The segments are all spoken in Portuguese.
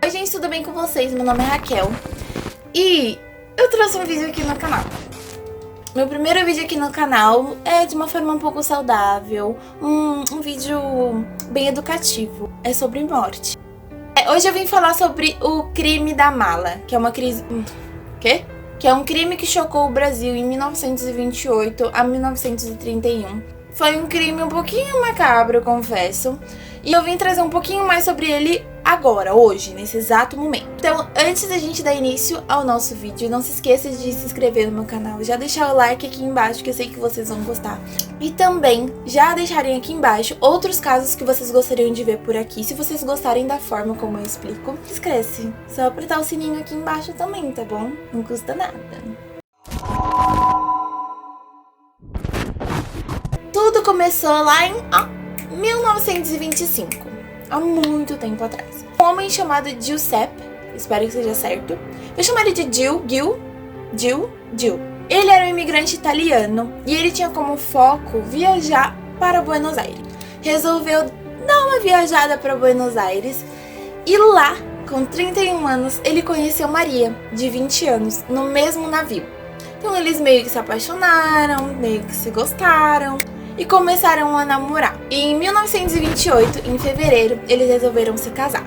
Oi gente, tudo bem com vocês? Meu nome é Raquel e eu trouxe um vídeo aqui no canal. Meu primeiro vídeo aqui no canal é de uma forma um pouco saudável, um vídeo bem educativo, é sobre morte. Hoje eu vim falar sobre o crime da mala, que é uma crise... Que é um crime que chocou o Brasil em 1928 a 1931. Foi um crime um pouquinho macabro, eu confesso. E eu vim trazer um pouquinho mais sobre ele agora, hoje, nesse exato momento. Então, antes da gente dar início ao nosso vídeo, não se esqueça de se inscrever no meu canal, já deixar o like aqui embaixo, que eu sei que vocês vão gostar. E também já deixarem aqui embaixo outros casos que vocês gostariam de ver por aqui. Se vocês gostarem da forma como eu explico, esquece. Só apertar o sininho aqui embaixo também, tá bom? Não custa nada. Tudo começou lá em 1925, há muito tempo atrás. Um homem chamado Giuseppe, espero que seja certo, vou chamar ele de Gil. Ele era um imigrante italiano e ele tinha como foco viajar para Buenos Aires. Resolveu dar uma viajada para Buenos Aires e lá, com 31 anos, ele conheceu Maria, de 20 anos, no mesmo navio. Então eles meio que se apaixonaram, meio que se gostaram e começaram a namorar. E em 1928, em fevereiro, eles resolveram se casar.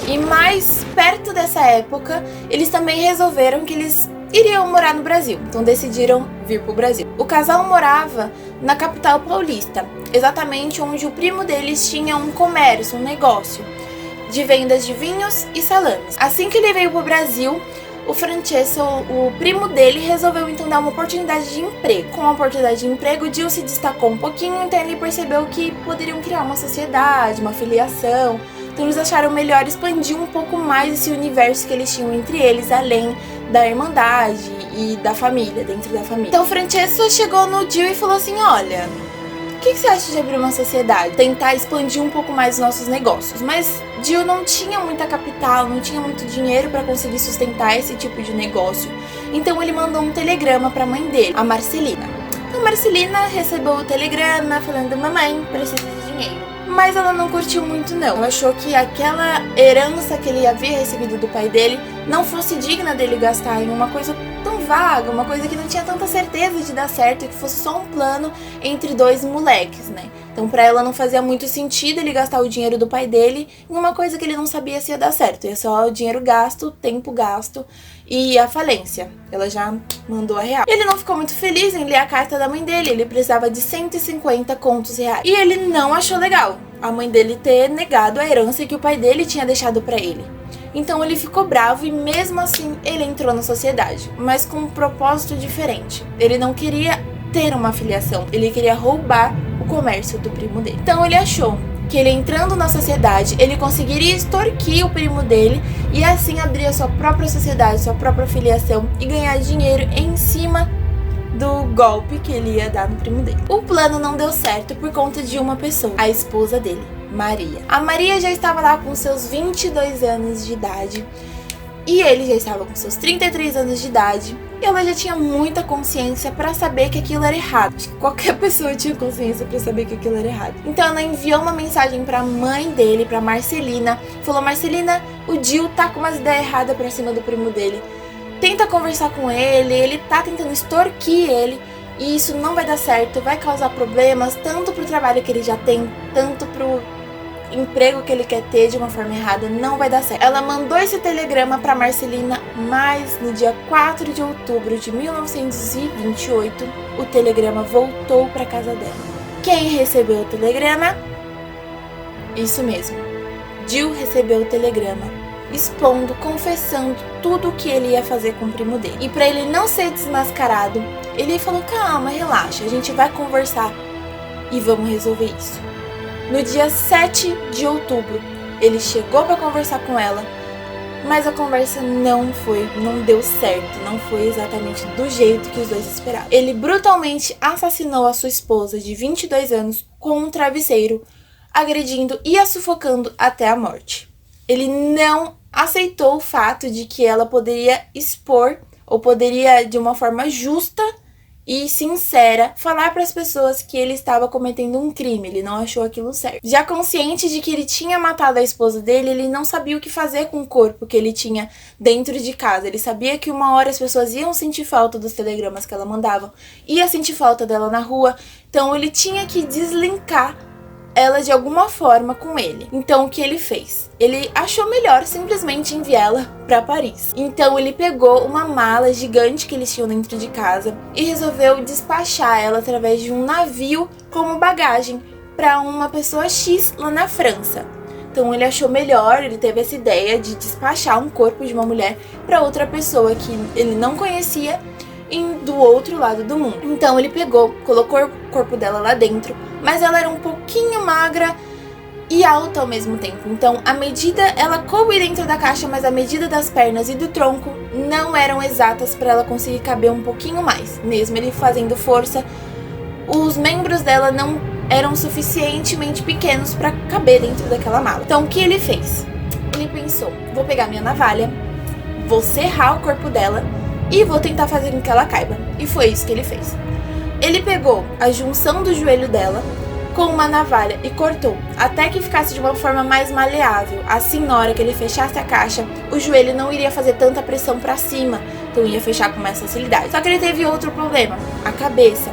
E mais perto dessa época, eles também resolveram que eles iriam morar no Brasil. Então decidiram vir pro Brasil. O casal morava na capital paulista, exatamente onde o primo deles tinha um comércio, um negócio de vendas de vinhos e salames. Assim que ele veio pro Brasil, o Francesco, o primo dele, resolveu então dar uma oportunidade de emprego. Com a oportunidade de emprego, o Gil se destacou um pouquinho, então ele percebeu que poderiam criar uma sociedade, uma filiação. Então eles acharam melhor expandir um pouco mais esse universo que eles tinham entre eles, além da irmandade e da família, dentro da família. Então o Francesco chegou no Gil e falou assim, olha, o que você acha de abrir uma sociedade? Tentar expandir um pouco mais os nossos negócios. Mas Gil não tinha muita capital, não tinha muito dinheiro para conseguir sustentar esse tipo de negócio. Então ele mandou um telegrama para a mãe dele, a Marcelina. Então a Marcelina recebeu o telegrama falando, mamãe, preciso de dinheiro. Mas ela não curtiu muito não. Ela achou que aquela herança que ele havia recebido do pai dele não fosse digna dele gastar em uma coisa tão vaga, uma coisa que não tinha tanta certeza de dar certo, que fosse só um plano entre dois moleques, né? Então pra ela não fazia muito sentido ele gastar o dinheiro do pai dele em uma coisa que ele não sabia se ia dar certo. Ia só o dinheiro gasto, o tempo gasto e a falência. Ela já mandou a real. Ele não ficou muito feliz em ler a carta da mãe dele, ele precisava de 150 contos reais. E ele não achou legal a mãe dele ter negado a herança que o pai dele tinha deixado pra ele. Então ele ficou bravo e mesmo assim ele entrou na sociedade, mas com um propósito diferente. Ele não queria ter uma filiação, ele queria roubar o comércio do primo dele. Então ele achou que ele entrando na sociedade, ele conseguiria extorquir o primo dele e assim abrir a sua própria sociedade, sua própria filiação e ganhar dinheiro em cima do golpe que ele ia dar no primo dele. O plano não deu certo por conta de uma pessoa, a esposa dele, Maria. A Maria já estava lá com seus 22 anos de idade e ele já estava com seus 33 anos de idade. E ela já tinha muita consciência pra saber que aquilo era errado. Acho que qualquer pessoa tinha consciência pra saber que aquilo era errado. Então ela enviou uma mensagem pra mãe dele, pra Marcelina. Falou, Marcelina, o Gil tá com umas ideias erradas pra cima do primo dele. Tenta conversar com ele tá tentando extorquir ele. E isso não vai dar certo, vai causar problemas, tanto pro trabalho que ele já tem, tanto pro emprego que ele quer ter de uma forma errada, não vai dar certo. Ela mandou esse telegrama para Marcelina, mas no dia 4 de outubro de 1928, o telegrama voltou para casa dela. Quem recebeu o telegrama? Isso mesmo, Gil recebeu o telegrama, expondo, confessando tudo o que ele ia fazer com o primo dele. E para ele não ser desmascarado, ele falou, calma, relaxa, a gente vai conversar e vamos resolver isso. No dia 7 de outubro, ele chegou para conversar com ela, mas a conversa não deu certo, não foi exatamente do jeito que os dois esperavam. Ele brutalmente assassinou a sua esposa de 22 anos com um travesseiro, agredindo e a sufocando até a morte. Ele não aceitou o fato de que ela poderia expor, ou poderia de uma forma justa e sincera falar para as pessoas que ele estava cometendo um crime, ele não achou aquilo certo. Já consciente de que ele tinha matado a esposa dele, ele não sabia o que fazer com o corpo que ele tinha dentro de casa. Ele sabia que uma hora as pessoas iam sentir falta dos telegramas que ela mandava, ia sentir falta dela na rua, então ele tinha que deslinkar ela de alguma forma com ele. Então o que ele fez? Ele achou melhor simplesmente enviá-la para Paris. Então ele pegou uma mala gigante que eles tinham dentro de casa e resolveu despachar ela através de um navio como bagagem para uma pessoa X lá na França. Então ele achou melhor, ele teve essa ideia de despachar um corpo de uma mulher para outra pessoa que ele não conhecia do outro lado do mundo. Então ele pegou, colocou o corpo dela lá dentro, mas ela era um pouquinho magra e alta ao mesmo tempo. Então a medida, ela coube dentro da caixa, mas a medida das pernas e do tronco não eram exatas para ela conseguir caber um pouquinho mais. Mesmo ele fazendo força, os membros dela não eram suficientemente pequenos para caber dentro daquela mala. Então o que ele fez? Ele pensou, vou pegar minha navalha, vou serrar o corpo dela e vou tentar fazer com que ela caiba. E foi isso que ele fez. Ele pegou a junção do joelho dela com uma navalha e cortou, até que ficasse de uma forma mais maleável. Assim, na hora que ele fechasse a caixa, o joelho não iria fazer tanta pressão pra cima, então ia fechar com mais facilidade. Só que ele teve outro problema, a cabeça.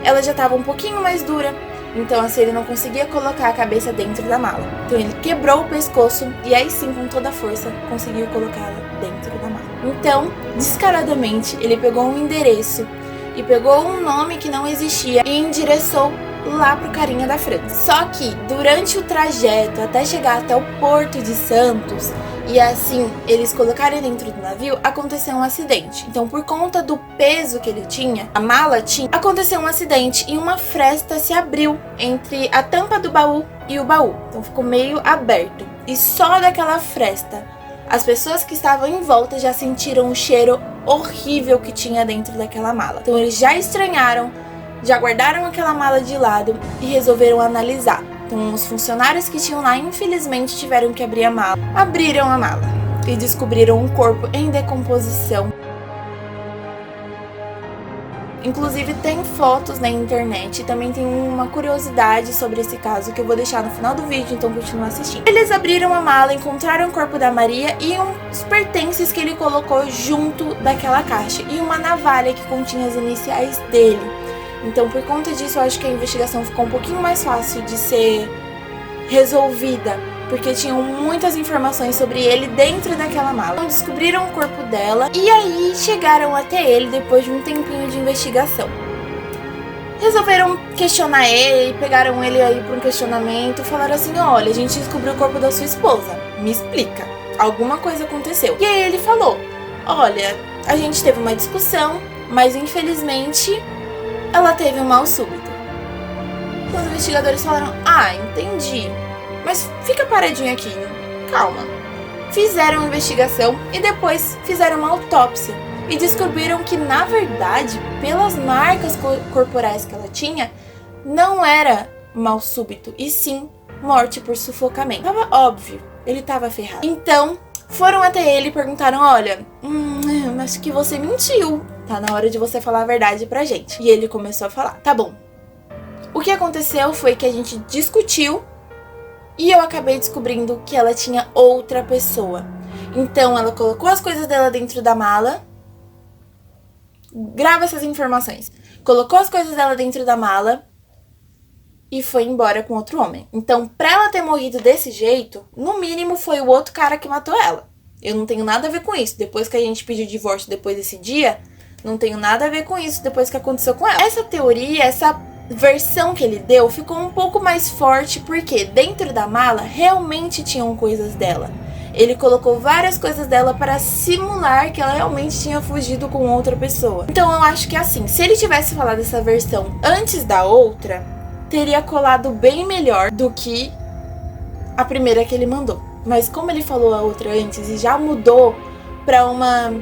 Ela já estava um pouquinho mais dura, então assim ele não conseguia colocar a cabeça dentro da mala. Então ele quebrou o pescoço e aí sim, com toda a força, conseguiu colocá-la dentro da mala. Então, descaradamente, ele pegou um endereço e pegou um nome que não existia e endereçou lá pro carinha da França. Só que durante o trajeto até chegar até o Porto de Santos e assim eles colocarem dentro do navio, aconteceu um acidente. Então, por conta do peso que ele tinha, a mala tinha, aconteceu um acidente e uma fresta se abriu entre a tampa do baú e o baú. Então ficou meio aberto. E só daquela fresta, as pessoas que estavam em volta já sentiram o cheiro horrível que tinha dentro daquela mala. Então eles já estranharam, já guardaram aquela mala de lado e resolveram analisar. Então os funcionários que tinham lá, infelizmente, tiveram que abrir a mala. Abriram a mala e descobriram um corpo em decomposição. Inclusive tem fotos na internet e também tem uma curiosidade sobre esse caso que eu vou deixar no final do vídeo, então continua assistindo. Eles abriram a mala, encontraram o corpo da Maria e uns pertences que ele colocou junto daquela caixa e uma navalha que continha as iniciais dele. Então por conta disso eu acho que a investigação ficou um pouquinho mais fácil de ser resolvida, porque tinham muitas informações sobre ele dentro daquela mala. Então descobriram o corpo dela e aí chegaram até ele depois de um tempinho de investigação. Resolveram questionar ele, pegaram ele aí para um questionamento, falaram assim: olha, a gente descobriu o corpo da sua esposa, me explica, alguma coisa aconteceu. E aí ele falou: olha, a gente teve uma discussão, mas infelizmente ela teve um mal súbito. Os investigadores falaram: ah, entendi, mas fica paradinho aqui, calma. Fizeram a investigação e depois fizeram uma autópsia e descobriram que, na verdade, pelas marcas corporais que ela tinha, não era mal súbito, e sim morte por sufocamento. Tava óbvio, ele tava ferrado. Então, foram até ele e perguntaram: olha, acho que você mentiu, tá na hora de você falar a verdade pra gente. E ele começou a falar: tá bom. O que aconteceu foi que a gente discutiu e eu acabei descobrindo que ela tinha outra pessoa. Então ela colocou as coisas dela dentro da mala. Grava essas informações. Colocou as coisas dela dentro da mala e foi embora com outro homem. Então, pra ela ter morrido desse jeito, no mínimo foi o outro cara que matou ela. Eu não tenho nada a ver com isso. Depois que a gente pediu divórcio depois desse dia, não tenho nada a ver com isso depois que aconteceu com ela. Essa teoria, essa versão que ele deu ficou um pouco mais forte porque dentro da mala realmente tinham coisas dela. Ele colocou várias coisas dela para simular que ela realmente tinha fugido com outra pessoa. Então eu acho que assim, se ele tivesse falado essa versão antes da outra, teria colado bem melhor do que a primeira que ele mandou. Mas como ele falou a outra antes e já mudou para uma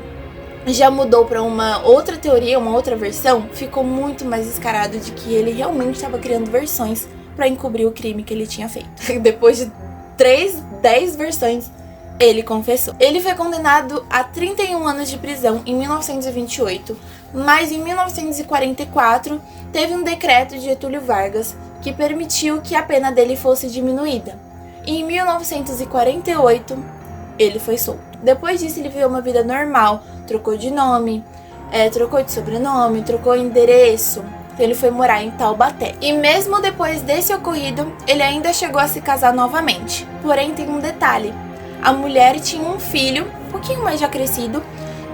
outra teoria, uma outra versão, ficou muito mais descarado de que ele realmente estava criando versões para encobrir o crime que ele tinha feito. Depois de 10 versões, Ele confessou. Ele foi condenado a 31 anos de prisão em 1928, mas em 1944 teve um decreto de Getúlio Vargas que permitiu que a pena dele fosse diminuída. E em 1948 ele foi solto. Depois disso ele viveu uma vida normal, trocou de nome, trocou de sobrenome, trocou endereço. Então ele foi morar em Taubaté. E mesmo depois desse ocorrido, ele ainda chegou a se casar novamente. Porém tem um detalhe. A mulher tinha um filho, um pouquinho mais já crescido,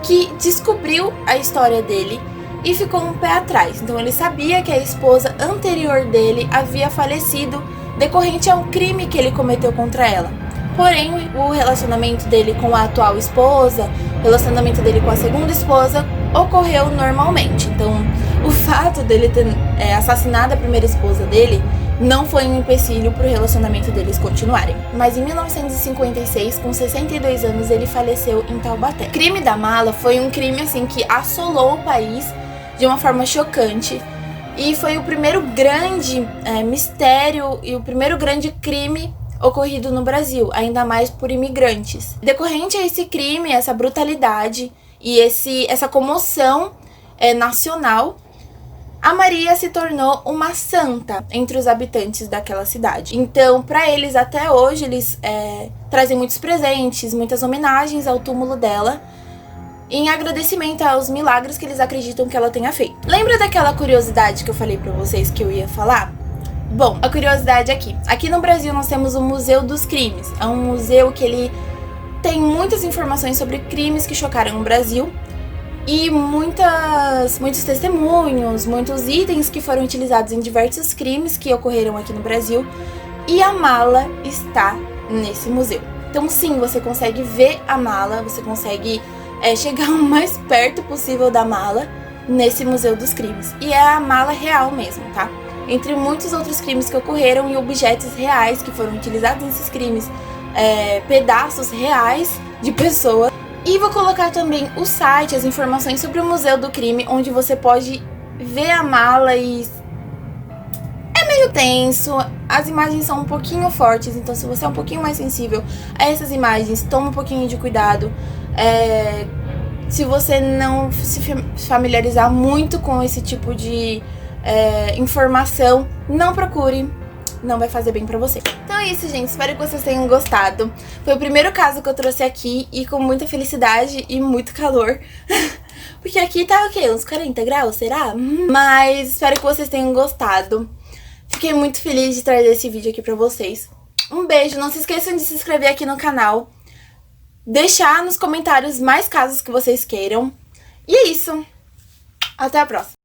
que descobriu a história dele e ficou um pé atrás. Então ele sabia que a esposa anterior dele havia falecido decorrente a um crime que ele cometeu contra ela. Porém, o relacionamento dele com a atual esposa, o relacionamento dele com a segunda esposa, ocorreu normalmente. Então, o fato dele ter assassinado a primeira esposa dele não foi um empecilho para o relacionamento deles continuarem. Mas em 1956, com 62 anos, ele faleceu em Taubaté. O crime da mala foi um crime assim que assolou o país de uma forma chocante e foi o primeiro grande mistério e o primeiro grande crime ocorrido no Brasil, ainda mais por imigrantes. Decorrente a esse crime, essa brutalidade e essa comoção nacional, a Maria se tornou uma santa entre os habitantes daquela cidade. Então, para eles, até hoje, eles trazem muitos presentes, muitas homenagens ao túmulo dela, em agradecimento aos milagres que eles acreditam que ela tenha feito. Lembra daquela curiosidade que eu falei para vocês que eu ia falar? Bom, a curiosidade aqui. Aqui no Brasil nós temos o Museu dos Crimes. É um museu que ele tem muitas informações sobre crimes que chocaram o Brasil e muitos testemunhos, muitos itens que foram utilizados em diversos crimes que ocorreram aqui no Brasil. E a mala está nesse museu. Então sim, você consegue ver a mala, você consegue chegar o mais perto possível da mala nesse Museu dos Crimes. E é a mala real mesmo, tá? Entre muitos outros crimes que ocorreram e objetos reais que foram utilizados nesses crimes, pedaços reais de pessoas. E vou colocar também o site, as informações sobre o Museu do Crime, onde você pode ver a mala e é meio tenso, as imagens são um pouquinho fortes, então se você é um pouquinho mais sensível a essas imagens, toma um pouquinho de cuidado. Se você não se familiarizar muito com esse tipo de informação, não procure, não vai fazer bem pra você. Então é isso, gente, espero que vocês tenham gostado. Foi o primeiro caso que eu trouxe aqui e com muita felicidade e muito calor. Porque aqui tá o quê? Uns 40 graus, será? Mas espero que vocês tenham gostado. Fiquei muito feliz de trazer esse vídeo aqui pra vocês. Um beijo, não se esqueçam de se inscrever aqui no canal, deixar nos comentários mais casos que vocês queiram. E é isso. Até a próxima.